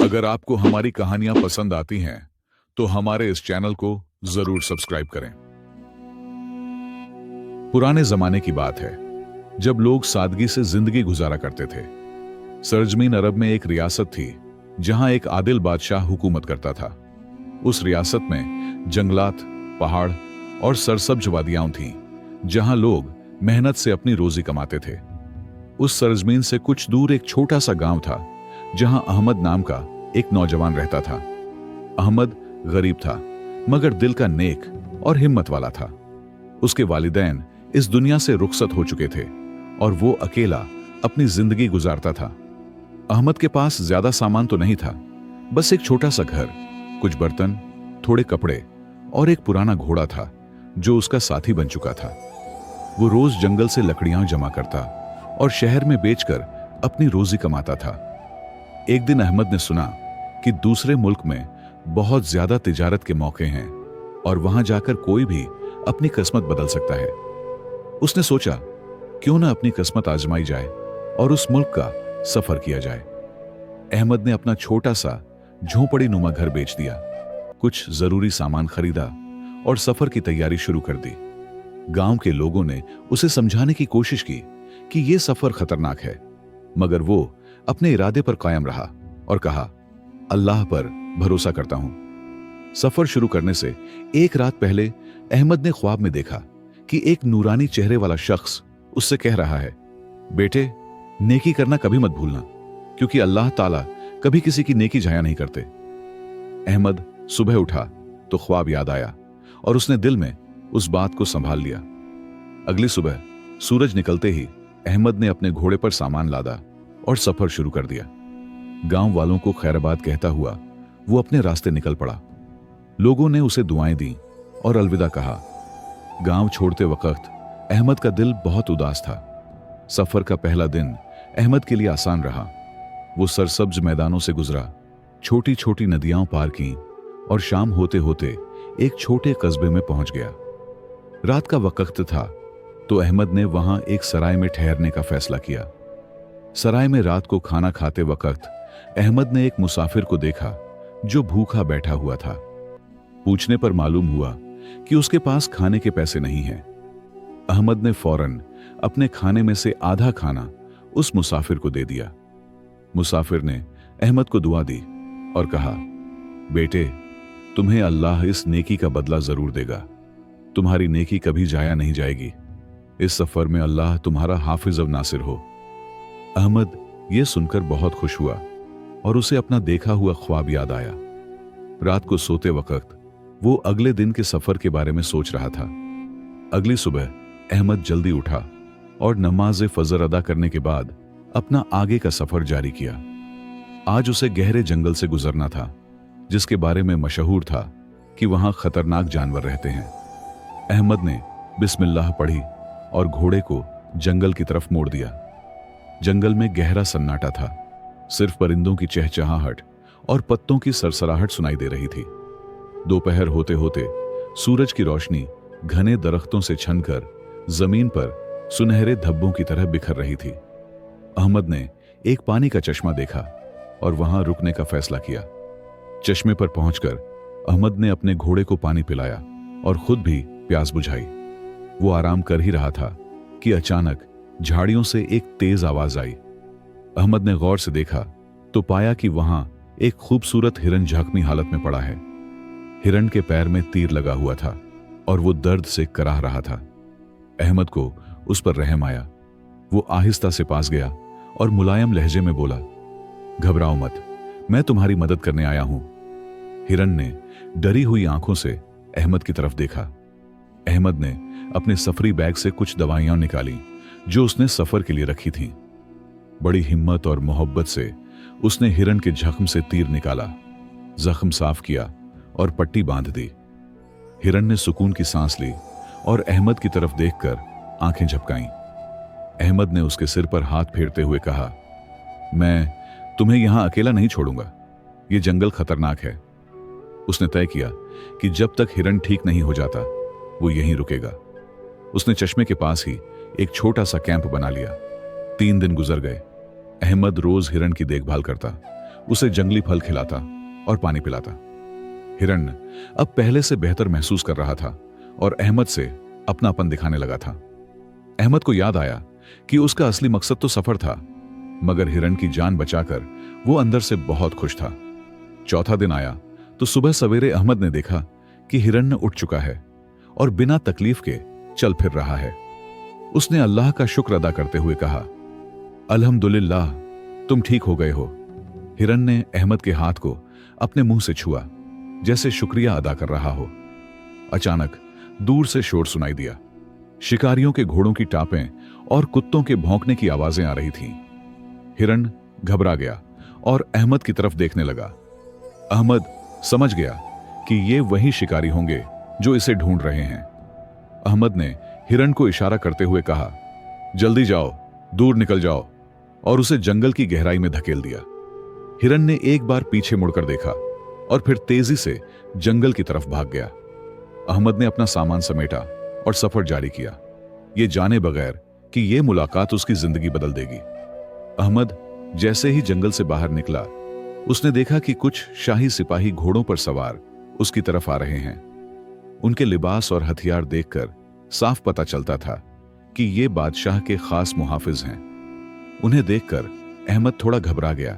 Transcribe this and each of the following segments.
अगर आपको हमारी कहानियां पसंद आती हैं तो हमारे इस चैनल को जरूर सब्सक्राइब करें। पुराने जमाने की बात है जब लोग सादगी से जिंदगी गुजारा करते थे। सरजमीन अरब में एक रियासत थी जहां एक आदिल बादशाह हुकूमत करता था। उस रियासत में जंगलात, पहाड़ और सरसब्ज वादियां थीं जहां लोग मेहनत से अपनी रोजी कमाते थे। उस सरजमीन से कुछ दूर एक छोटा सा गांव था जहां अहमद नाम का एक नौजवान रहता था। अहमद गरीब था मगर दिल का नेक और हिम्मत वाला था। उसके वालिदैन इस दुनिया से रुखसत हो चुके थे और वो अकेला अपनी जिंदगी गुजारता था। अहमद के पास ज्यादा सामान तो नहीं था, बस एक छोटा सा घर, कुछ बर्तन, थोड़े कपड़े और एक पुराना घोड़ा था जो उसका साथी बन चुका था। वो रोज जंगल से लकड़ियां जमा करता और शहर में बेचकर अपनी रोजी कमाता था। एक दिन अहमद ने सुना कि दूसरे मुल्क में बहुत ज्यादा तिजारत के मौके हैं और वहां जाकर कोई भी अपनी किस्मत बदल सकता है। उसने सोचा क्यों ना अपनी किस्मत आजमाई जाए और उस मुल्क का सफर किया जाए। अहमद ने अपना छोटा सा झोंपड़ी नुमा घर बेच दिया, कुछ जरूरी सामान खरीदा और सफर की तैयारी शुरू कर दी। गांव के लोगों ने उसे समझाने की कोशिश की कि यह सफर खतरनाक है, मगर वो अपने इरादे पर कायम रहा और कहा, अल्लाह पर भरोसा करता हूं। सफर शुरू करने से एक रात पहले अहमद ने ख्वाब में देखा कि एक नूरानी चेहरे वाला शख्स उससे कह रहा है, बेटे, नेकी करना कभी मत भूलना, क्योंकि अल्लाह ताला कभी किसी की नेकी जाया नहीं करते। अहमद सुबह उठा तो ख्वाब याद आया और उसने दिल में उस बात को संभाल लिया। अगली सुबह सूरज निकलते ही अहमद ने अपने घोड़े पर सामान लादा और सफर शुरू कर दिया। गांव वालों को खैराबाद कहता हुआ वो अपने रास्ते निकल पड़ा। लोगों ने उसे दुआएं दी और अलविदा कहा। गांव छोड़ते वक्त अहमद का दिल बहुत उदास था। सफर का पहला दिन अहमद के लिए आसान रहा। वो सरसब्ज मैदानों से गुजरा, छोटी छोटी नदियां पार की और शाम होते होते एक छोटे कस्बे में पहुंच गया। रात का वक्त था तो अहमद ने वहां एक सराय में ठहरने का फैसला किया। सराय में रात को खाना खाते वक्त अहमद ने एक मुसाफिर को देखा जो भूखा बैठा हुआ था। पूछने पर मालूम हुआ कि उसके पास खाने के पैसे नहीं हैं। अहमद ने फौरन अपने खाने में से आधा खाना उस मुसाफिर को दे दिया। मुसाफिर ने अहमद को दुआ दी और कहा, बेटे, तुम्हें अल्लाह इस नेकी का बदला जरूर देगा। तुम्हारी नेकी कभी जाया नहीं जाएगी। इस सफर में अल्लाह तुम्हारा हाफिज और नासिर हो। अहमद यह सुनकर बहुत खुश हुआ और उसे अपना देखा हुआ ख्वाब याद आया। रात को सोते वक्त वो अगले दिन के सफर के बारे में सोच रहा था। अगली सुबह अहमद जल्दी उठा और नमाज फजर अदा करने के बाद अपना आगे का सफर जारी किया। आज उसे गहरे जंगल से गुजरना था जिसके बारे में मशहूर था कि वहां खतरनाक जानवर रहते हैं। अहमद ने बिस्मिल्लाह पढ़ी और घोड़े को जंगल की तरफ मोड़ दिया। जंगल में गहरा सन्नाटा था, सिर्फ परिंदों की चहचहाहट और पत्तों की सरसराहट सुनाई दे रही थी। दोपहर होते होते सूरज की रोशनी घने दरख्तों से छनकर जमीन पर सुनहरे धब्बों की तरह बिखर रही थी। अहमद ने एक पानी का चश्मा देखा और वहां रुकने का फैसला किया। चश्मे पर पहुंचकर अहमद ने अपने घोड़े को पानी पिलाया और खुद भी प्यास बुझाई। वो आराम कर ही रहा था कि अचानक झाड़ियों से एक तेज आवाज आई। अहमद ने गौर से देखा तो पाया कि वहां एक खूबसूरत हिरन जख्मी हालत में पड़ा है। हिरन के पैर में तीर लगा हुआ था और वो दर्द से कराह रहा था। अहमद को उस पर रहम आया। वो आहिस्ता से पास गया और मुलायम लहजे में बोला, घबराओ मत, मैं तुम्हारी मदद करने आया हूं। हिरन ने डरी हुई आंखों से अहमद की तरफ देखा। अहमद ने अपने सफरी बैग से कुछ दवाइयां निकाली जो उसने सफर के लिए रखी थीं। बड़ी हिम्मत और मोहब्बत से उसने हिरन के जख्म से तीर निकाला, जख्म साफ किया और पट्टी बांध दी। हिरन ने सुकून की सांस ली और अहमद की तरफ देखकर आंखें झपकाईं। अहमद ने उसके सिर पर हाथ फेरते हुए कहा, मैं तुम्हें यहां अकेला नहीं छोड़ूंगा, यह जंगल खतरनाक है। उसने तय किया कि जब तक हिरन ठीक नहीं हो जाता वो यहीं रुकेगा। उसने चश्मे के पास ही एक छोटा सा कैंप बना लिया। 3 दिन गुजर गए। अहमद रोज हिरन की देखभाल करता, उसे जंगली फल खिलाता और पानी पिलाता। हिरण्य अब पहले से बेहतर महसूस कर रहा था और अहमद से अपनापन दिखाने लगा था। अहमद को याद आया कि उसका असली मकसद तो सफर था, मगर हिरण्य की जान बचाकर वो अंदर से बहुत खुश था। चौथा दिन आया तो सुबह सवेरे अहमद ने देखा कि हिरण्य उठ चुका है और बिना तकलीफ के चल फिर रहा है। उसने अल्लाह का शुक्र अदा करते हुए कहा, अल्हम्दुलिल्लाह, तुम ठीक हो गए हो। हिरण्य ने अहमद के हाथ को अपने मुंह से छुआ, जैसे शुक्रिया अदा कर रहा हो। अचानक दूर से शोर सुनाई दिया। शिकारियों के घोड़ों की टापें और कुत्तों के भौंकने की आवाजें आ रही थीं। हिरण्य घबरा गया और अहमद की तरफ देखने लगा। अहमद समझ गया कि ये वही शिकारी होंगे जो इसे ढूंढ रहे हैं। अहमद ने हिरण्य को इशारा करते हुए कहा, जल्दी जाओ, दूर निकल जाओ, और उसे जंगल की गहराई में धकेल दिया। हिरण्य ने एक बार पीछे मुड़कर देखा और फिर तेजी से जंगल की तरफ भाग गया। अहमद ने अपना सामान समेटा और सफर जारी किया, ये जाने बगैर कि यह मुलाकात उसकी जिंदगी बदल देगी। अहमद जैसे ही जंगल से बाहर निकला, उसने देखा कि कुछ शाही सिपाही घोड़ों पर सवार उसकी तरफ आ रहे हैं। उनके लिबास और हथियार देखकर साफ पता चलता था कि ये बादशाह के खास मुहाफिज हैं। उन्हें देखकर अहमद थोड़ा घबरा गया।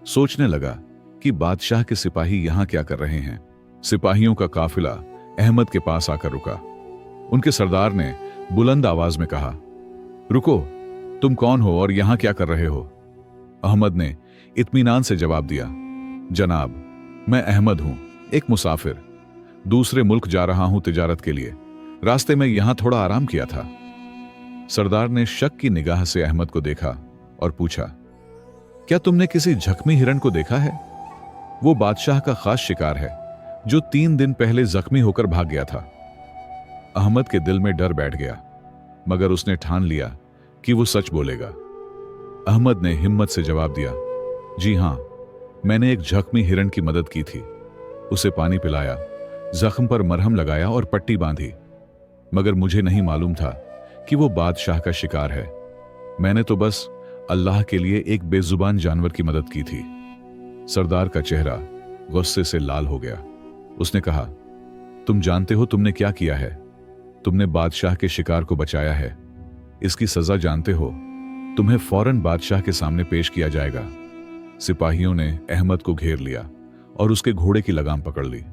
सोचने लगा कि बादशाह के सिपाही यहां क्या कर रहे हैं। सिपाहियों का काफिला अहमद के पास आकर रुका। उनके सरदार ने बुलंद आवाज में कहा, रुको, तुम कौन हो और यहां क्या कर रहे हो? अहमद ने इत्मीनान से जवाब दिया, जनाब, मैं अहमद हूं, एक मुसाफिर। दूसरे मुल्क जा रहा हूं तिजारत के लिए। रास्ते में यहां थोड़ा आराम किया था। सरदार ने शक की निगाह से अहमद को देखा और पूछा, क्या तुमने किसी जख्मी हिरण को देखा है? वो बादशाह का खास शिकार है जो 3 दिन पहले जख्मी होकर भाग गया था। अहमद के दिल में डर बैठ गया, मगर उसने ठान लिया कि वो सच बोलेगा। अहमद ने हिम्मत से जवाब दिया, जी हां, मैंने एक जख्मी हिरण की मदद की थी। उसे पानी पिलाया, जख्म पर मरहम लगाया और पट्टी बांधी, मगर मुझे नहीं मालूम था कि वो बादशाह का शिकार है। मैंने तो बस अल्लाह के लिए एक बेजुबान जानवर की मदद की थी। सरदार का चेहरा गुस्से से लाल हो गया। उसने कहा, तुम जानते हो तुमने क्या किया है? तुमने बादशाह के शिकार को बचाया है। इसकी सजा जानते हो? तुम्हें फौरन बादशाह के सामने पेश किया जाएगा। सिपाहियों ने अहमद को घेर लिया और उसके घोड़े की लगाम पकड़ ली।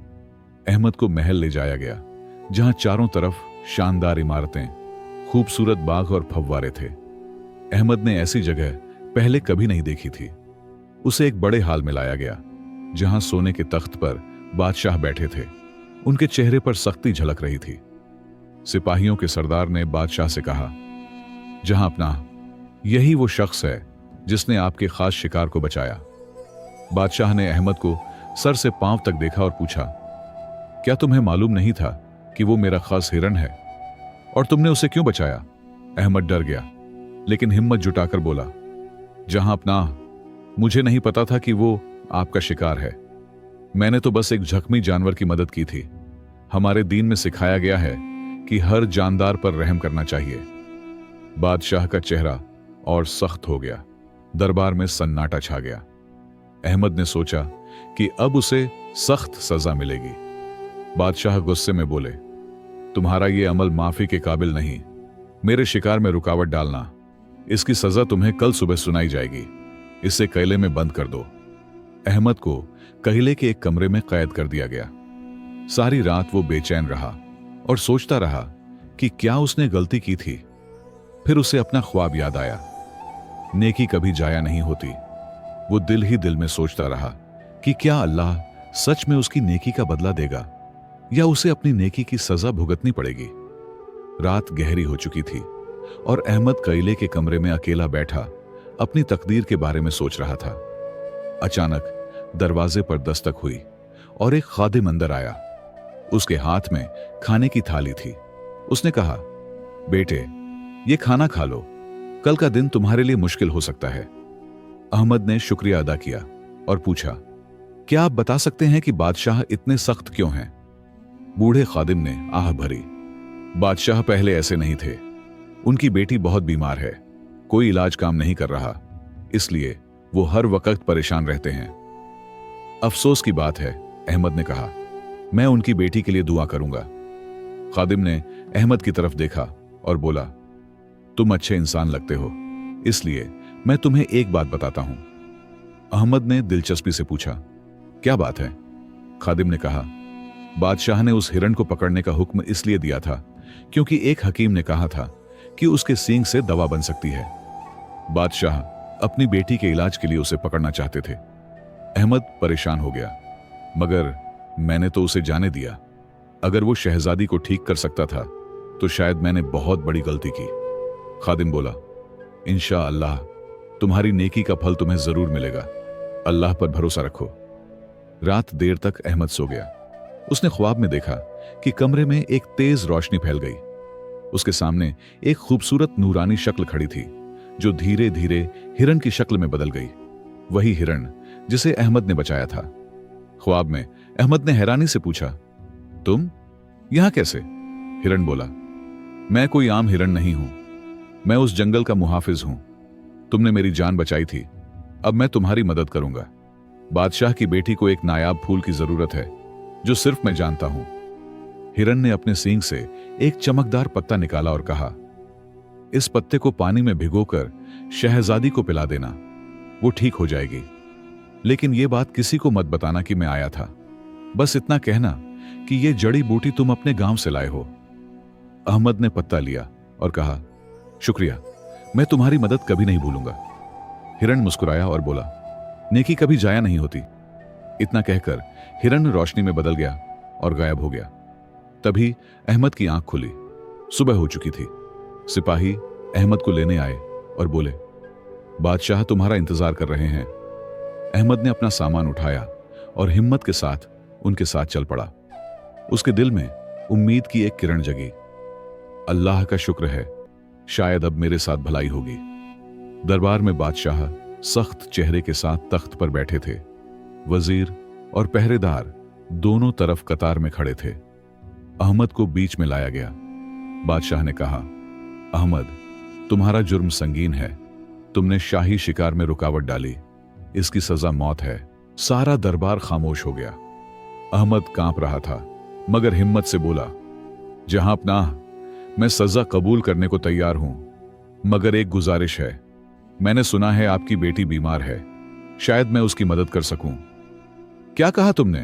अहमद को महल ले जाया गया, जहां चारों तरफ शानदार इमारतें, खूबसूरत बाग और फव्वारे थे। अहमद ने ऐसी जगह पहले कभी नहीं देखी थी। उसे एक बड़े हाल में लाया गया, जहां सोने के तख्त पर बादशाह बैठे थे। उनके चेहरे पर सख्ती झलक रही थी। सिपाहियों के सरदार ने बादशाह से कहा, जहां अपना, यही वो शख्स है जिसने आपके खास शिकार को बचाया। बादशाह ने अहमद को सर से पांव तक देखा और पूछा, क्या तुम्हें मालूम नहीं था कि वो मेरा खास हिरन है? और तुमने उसे क्यों बचाया? अहमद डर गया, लेकिन हिम्मत जुटाकर बोला, जहां अपना, मुझे नहीं पता था कि वो आपका शिकार है। मैंने तो बस एक जख्मी जानवर की मदद की थी। हमारे दीन में सिखाया गया है कि हर जानदार पर रहम करना चाहिए। बादशाह का चेहरा और सख्त हो गया। दरबार में सन्नाटा छा गया। अहमद ने सोचा कि अब उसे सख्त सजा मिलेगी। बादशाह गुस्से में बोले, तुम्हारा यह अमल माफी के काबिल नहीं। मेरे शिकार में रुकावट डालना, इसकी सजा तुम्हें कल सुबह सुनाई जाएगी। इसे कैले में बंद कर दो। अहमद को कैले के एक कमरे में कैद कर दिया गया। सारी रात वो बेचैन रहा और सोचता रहा कि क्या उसने गलती की थी। फिर उसे अपना ख्वाब याद आया। नेकी कभी जाया नहीं होती। वो दिल ही दिल में सोचता रहा कि क्या अल्लाह सच में उसकी नेकी का बदला देगा या उसे अपनी नेकी की सजा भुगतनी पड़ेगी। रात गहरी हो चुकी थी और अहमद कैले के कमरे में अकेला बैठा अपनी तकदीर के बारे में सोच रहा था। अचानक दरवाजे पर दस्तक हुई और एक खादिम अंदर आया। उसके हाथ में खाने की थाली थी। उसने कहा, बेटे, ये खाना खा लो, कल का दिन तुम्हारे लिए मुश्किल हो सकता है। अहमद ने शुक्रिया अदा किया और पूछा, क्या आप बता सकते हैं कि बादशाह इतने सख्त क्यों हैं? बूढ़े खादिम ने आह भरी। बादशाह पहले ऐसे नहीं थे। उनकी बेटी बहुत बीमार है, कोई इलाज काम नहीं कर रहा, इसलिए वो हर वक्त परेशान रहते हैं। अफसोस की बात है, अहमद ने कहा। मैं उनकी बेटी के लिए दुआ करूंगा। खादिम ने अहमद की तरफ देखा और बोला, तुम अच्छे इंसान लगते हो, इसलिए मैं तुम्हें एक बात बताता हूं। अहमद ने दिलचस्पी से पूछा, क्या बात है? खादिम ने कहा, बादशाह ने उस हिरण को पकड़ने का हुक्म इसलिए दिया था क्योंकि एक हकीम ने कहा था कि उसके सींग से दवा बन सकती है। बादशाह अपनी बेटी के इलाज के लिए उसे पकड़ना चाहते थे। अहमद परेशान हो गया, मगर मैंने तो उसे जाने दिया। अगर वो शहजादी को ठीक कर सकता था तो शायद मैंने बहुत बड़ी गलती की। खादिम बोला, इंशाअल्लाह तुम्हारी नेकी का फल तुम्हें जरूर मिलेगा। अल्लाह पर भरोसा रखो। रात देर तक अहमद सो गया। उसने ख्वाब में देखा कि कमरे में एक तेज रोशनी फैल गई। उसके सामने एक खूबसूरत नूरानी शक्ल खड़ी थी जो धीरे धीरे हिरण की शक्ल में बदल गई। वही हिरण जिसे अहमद ने बचाया था। ख्वाब में अहमद ने हैरानी से पूछा, तुम यहां कैसे? हिरण बोला, मैं कोई आम हिरण नहीं हूं, मैं उस जंगल का मुहाफिज हूं। तुमने मेरी जान बचाई थी, अब मैं तुम्हारी मदद करूंगा। बादशाह की बेटी को एक नायाब फूल की जरूरत है जो सिर्फ मैं जानता हूं। हिरण ने अपने सींग से एक चमकदार पत्ता निकाला और कहा, इस पत्ते को पानी में भिगोकर शहजादी को पिला देना, वो ठीक हो जाएगी। लेकिन यह बात किसी को मत बताना कि मैं आया था। बस इतना कहना कि यह जड़ी बूटी तुम अपने गांव से लाए हो। अहमद ने पत्ता लिया और कहा, शुक्रिया, मैं तुम्हारी मदद कभी नहीं भूलूंगा। हिरण मुस्कुराया और बोला, नेकी कभी जाया नहीं होती। इतना कहकर हिरण रोशनी में बदल गया और गायब हो गया। तभी अहमद की आंख खुली। सुबह हो चुकी थी। सिपाही अहमद को लेने आए और बोले, बादशाह तुम्हारा इंतजार कर रहे हैं। अहमद ने अपना सामान उठाया और हिम्मत के साथ उनके साथ चल पड़ा। उसके दिल में उम्मीद की एक किरण जगी। अल्लाह का शुक्र है, शायद अब मेरे साथ भलाई होगी। दरबार में बादशाह सख्त चेहरे के साथ तख्त पर बैठे थे। वजीर और पहरेदार दोनों तरफ कतार में खड़े थे। अहमद को बीच में लाया गया। बादशाह ने कहा, अहमद, तुम्हारा जुर्म संगीन है। तुमने शाही शिकार में रुकावट डाली, इसकी सजा मौत है। सारा दरबार खामोश हो गया। अहमद कांप रहा था मगर हिम्मत से बोला, जहांपनाह, मैं सजा कबूल करने को तैयार हूं, मगर एक गुजारिश है। मैंने सुना है आपकी बेटी बीमार है, शायद मैं उसकी मदद कर सकूं। क्या कहा तुमने?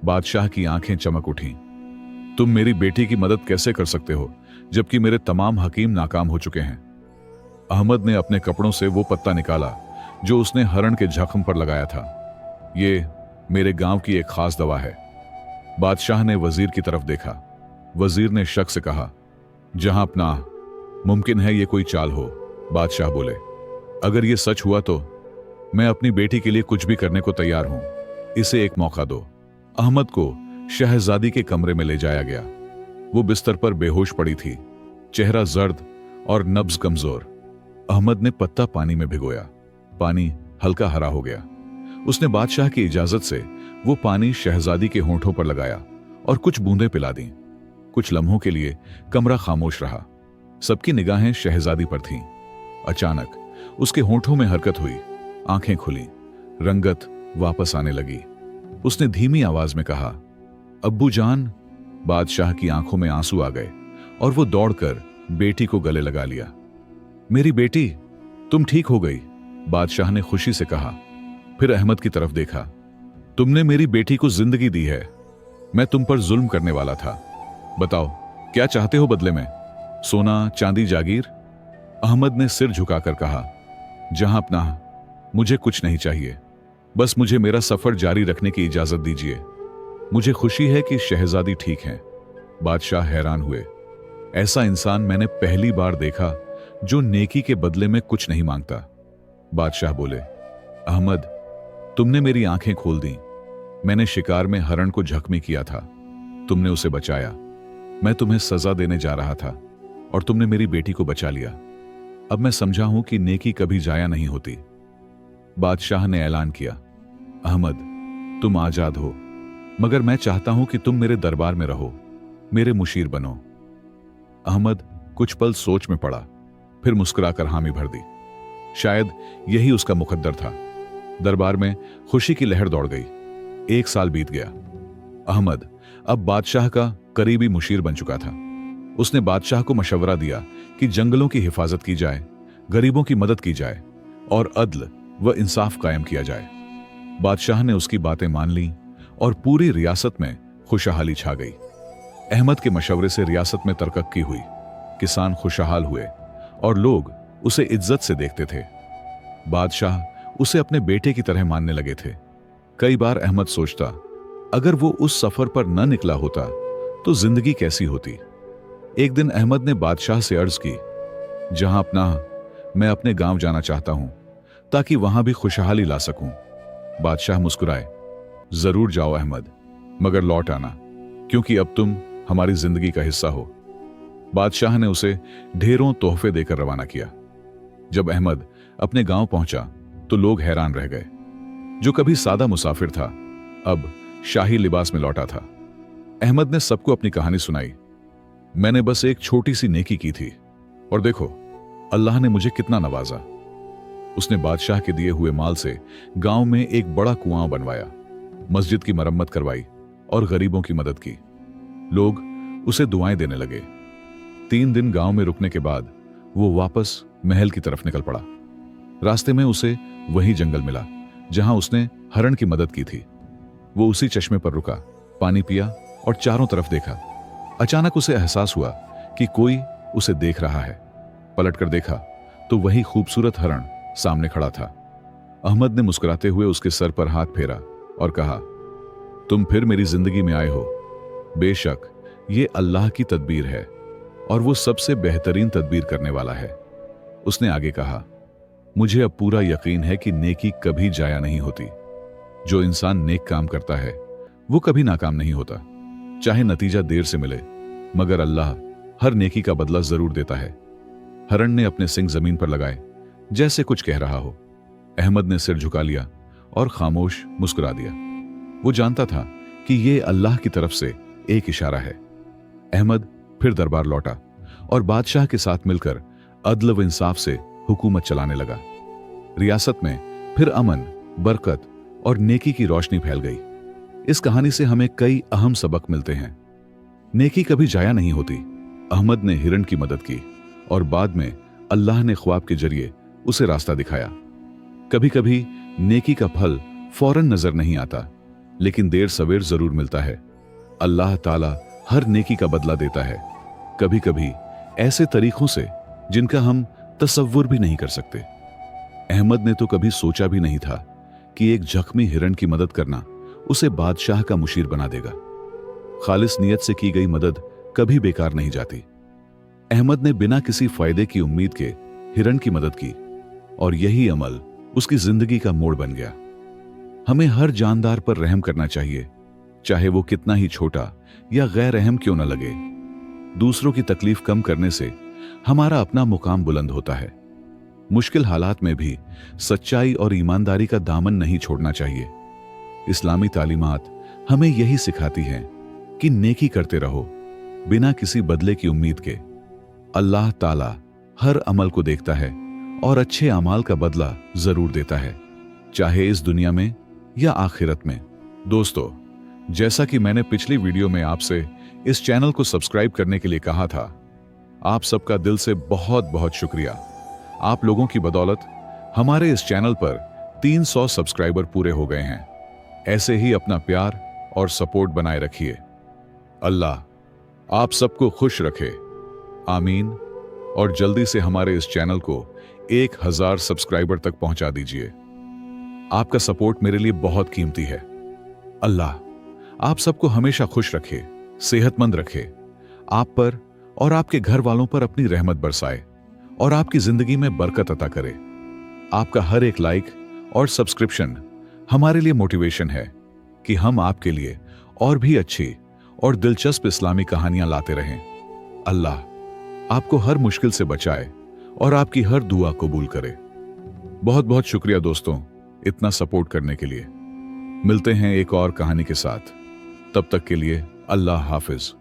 बादशाह की आंखें चमक उठीं। तुम मेरी बेटी की मदद कैसे कर सकते हो जबकि मेरे तमाम हकीम नाकाम हो चुके हैं? अहमद ने अपने कपड़ों से वो पत्ता निकाला जो उसने हरण के जख्म पर लगाया था। ये मेरे गांव की एक खास दवा है। बादशाह ने वजीर की तरफ देखा। वजीर ने शक से कहा, जहांपनाह, मुमकिन है ये कोई चाल हो। बादशाह बोले, अगर ये सच हुआ तो मैं अपनी बेटी के लिए कुछ भी करने को तैयार हूं। इसे एक मौका दो। अहमद को शहजादी के कमरे में ले जाया गया। वो बिस्तर पर बेहोश पड़ी थी, चेहरा जर्द और नब्ज कमजोर। अहमद ने पत्ता पानी में भिगोया। पानी हल्का हरा हो गया। उसने बादशाह की इजाजत से वो पानी शहजादी के होंठों पर लगाया और कुछ बूंदें पिला दी। कुछ लम्हों के लिए कमरा खामोश रहा। सबकी निगाहें शहजादी पर थीं। अचानक उसके होंठों में हरकत हुई, आंखें खुली, रंगत वापस आने लगी। उसने धीमी आवाज में कहा, अब्बू जान। बादशाह की आंखों में आंसू आ गए और वो दौड़कर बेटी को गले लगा लिया। मेरी बेटी, तुम ठीक हो गई, बादशाह ने खुशी से कहा। फिर अहमद की तरफ देखा। तुमने मेरी बेटी को जिंदगी दी है। मैं तुम पर जुल्म करने वाला था। बताओ, क्या चाहते हो बदले में? सोना, चांदी, जागीर? अहमद ने सिर झुकाकर कहा, जहांपनाह, मुझे कुछ नहीं चाहिए। बस मुझे मेरा सफर जारी रखने की इजाजत दीजिए। मुझे खुशी है कि शहजादी ठीक है। बादशाह हैरान हुए। ऐसा इंसान मैंने पहली बार देखा जो नेकी के बदले में कुछ नहीं मांगता। बादशाह बोले, अहमद, तुमने मेरी आंखें खोल दी। मैंने शिकार में हरण को जख्मी किया था, तुमने उसे बचाया। मैं तुम्हें सजा देने जा रहा था और तुमने मेरी बेटी को बचा लिया। अब मैं समझा हूं कि नेकी कभी जाया नहीं होती। बादशाह ने ऐलान किया, अहमद, तुम आजाद हो, मगर मैं चाहता हूं कि तुम मेरे दरबार में रहो, मेरे मुशीर बनो। अहमद कुछ पल सोच में पड़ा, फिर मुस्कुराकर हामी भर दी। शायद यही उसका मुकद्दर था। दरबार में खुशी की लहर दौड़ गई। 1 साल बीत गया। अहमद अब बादशाह का करीबी मुशीर बन चुका था। उसने बादशाह को मशवरा दिया कि जंगलों की हिफाजत की जाए, गरीबों की मदद की जाए और अदल व इंसाफ कायम किया जाए। बादशाह ने उसकी बातें मान ली और पूरी रियासत में खुशहाली छा गई। अहमद के मशवरे से रियासत में तरक्की हुई, किसान खुशहाल हुए और लोग उसे इज्जत से देखते थे। बादशाह उसे अपने बेटे की तरह मानने लगे थे। कई बार अहमद सोचता, अगर वो उस सफर पर न निकला होता तो जिंदगी कैसी होती। एक दिन अहमद ने बादशाह से अर्ज की, जहां अपना मैं अपने गांव जाना चाहता हूं ताकि वहां भी खुशहाली ला सकूं। बादशाह मुस्कुराए, जरूर जाओ अहमद, मगर लौट आना, क्योंकि अब तुम हमारी जिंदगी का हिस्सा हो। बादशाह ने उसे ढेरों तोहफे देकर रवाना किया। जब अहमद अपने गांव पहुंचा तो लोग हैरान रह गए। जो कभी सादा मुसाफिर था, अब शाही लिबास में लौटा था। अहमद ने सबको अपनी कहानी सुनाई। मैंने बस एक छोटी सी नेकी की थी और देखो अल्लाह ने मुझे कितना नवाजा। उसने बादशाह के दिए हुए माल से गांव में एक बड़ा कुआं बनवाया, मस्जिद की मरम्मत करवाई और गरीबों की मदद की। लोग उसे दुआएं देने लगे। 3 दिन गांव में रुकने के बाद वो वापस महल की तरफ निकल पड़ा। रास्ते में उसे वही जंगल मिला जहां उसने हरण की मदद की थी। वो उसी चश्मे पर रुका, पानी पिया और चारों तरफ देखा। अचानक उसे एहसास हुआ कि कोई उसे देख रहा है। पलटकर देखा तो वही खूबसूरत हरण सामने खड़ा था। अहमद ने मुस्कुराते हुए उसके सर पर हाथ फेरा और कहा, तुम फिर मेरी जिंदगी में आए हो। बेशक ये अल्लाह की तदबीर है और वो सबसे बेहतरीन तदबीर करने वाला है। उसने आगे कहा, मुझे अब पूरा यकीन है कि नेकी कभी जाया नहीं होती। जो इंसान नेक काम करता है वो कभी नाकाम नहीं होता, चाहे नतीजा देर से मिले, मगर अल्लाह हर नेकी का बदला जरूर देता है। हरण ने अपने सिंग जमीन पर लगाए, जैसे कुछ कह रहा हो। अहमद ने सिर झुका लिया और खामोश मुस्कुरा दिया। वो जानता था कि यह अल्लाह की तरफ से एक इशारा है। अहमद फिर दरबार लौटा और बादशाह के साथ मिलकर अदल व इंसाफ से हुकूमत चलाने लगा। रियासत में फिर अमन, बरकत और नेकी की रोशनी फैल गई। इस कहानी से हमें कई अहम सबक मिलते हैं। नेकी कभी जाया नहीं होती। अहमद ने हिरण की मदद की और बाद में अल्लाह ने ख्वाब के जरिए उसे रास्ता दिखाया। कभी कभी नेकी का फल फौरन नजर नहीं आता, लेकिन देर सवेर जरूर मिलता है। अल्लाह ताला हर नेकी का बदला देता है, कभी कभी ऐसे तरीकों से जिनका हम तसव्वुर भी नहीं कर सकते। अहमद ने तो कभी सोचा भी नहीं था कि एक जख्मी हिरण की मदद करना उसे बादशाह का मुशीर बना देगा। खालिस नियत से की गई मदद कभी बेकार नहीं जाती। अहमद ने बिना किसी फायदे की उम्मीद के हिरण की मदद की और यही अमल उसकी जिंदगी का मोड़ बन गया। हमें हर जानदार पर रहम करना चाहिए, चाहे वो कितना ही छोटा या गैर रहम क्यों न लगे। दूसरों की तकलीफ कम करने से हमारा अपना मुकाम बुलंद होता है। मुश्किल हालात में भी सच्चाई और ईमानदारी का दामन नहीं छोड़ना चाहिए। इस्लामी तालीमात हमें यही सिखाती हैं कि नेकी करते रहो बिना किसी बदले की उम्मीद के। अल्लाह ताला हर अमल को देखता है और अच्छे अमाल का बदला जरूर देता है, चाहे इस दुनिया में या आखिरत में। दोस्तों, जैसा कि मैंने पिछली वीडियो में आपसे इस चैनल को सब्सक्राइब करने के लिए कहा था, आप सबका दिल से बहुत बहुत शुक्रिया। आप लोगों की बदौलत हमारे इस चैनल पर 300 सब्सक्राइबर पूरे हो गए हैं। ऐसे ही अपना प्यार और सपोर्ट बनाए रखिए। अल्लाह आप सबको खुश रखे, आमीन। और जल्दी से हमारे इस चैनल को 1000 सब्सक्राइबर तक पहुंचा दीजिए। आपका सपोर्ट मेरे लिए बहुत कीमती है। अल्लाह आप सबको हमेशा खुश रखे, सेहतमंद रखे, आप पर और आपके घर वालों पर अपनी रहमत बरसाए और आपकी जिंदगी में बरकत अता करे। आपका हर एक लाइक और सब्सक्रिप्शन हमारे लिए मोटिवेशन है कि हम आपके लिए और भी अच्छी और दिलचस्प इस्लामी कहानियां लाते रहें। अल्लाह आपको हर मुश्किल से बचाए और आपकी हर दुआ कबूल करे। बहुत बहुत शुक्रिया दोस्तों, इतना सपोर्ट करने के लिए। मिलते हैं एक और कहानी के साथ। तब तक के लिए अल्लाह हाफिज।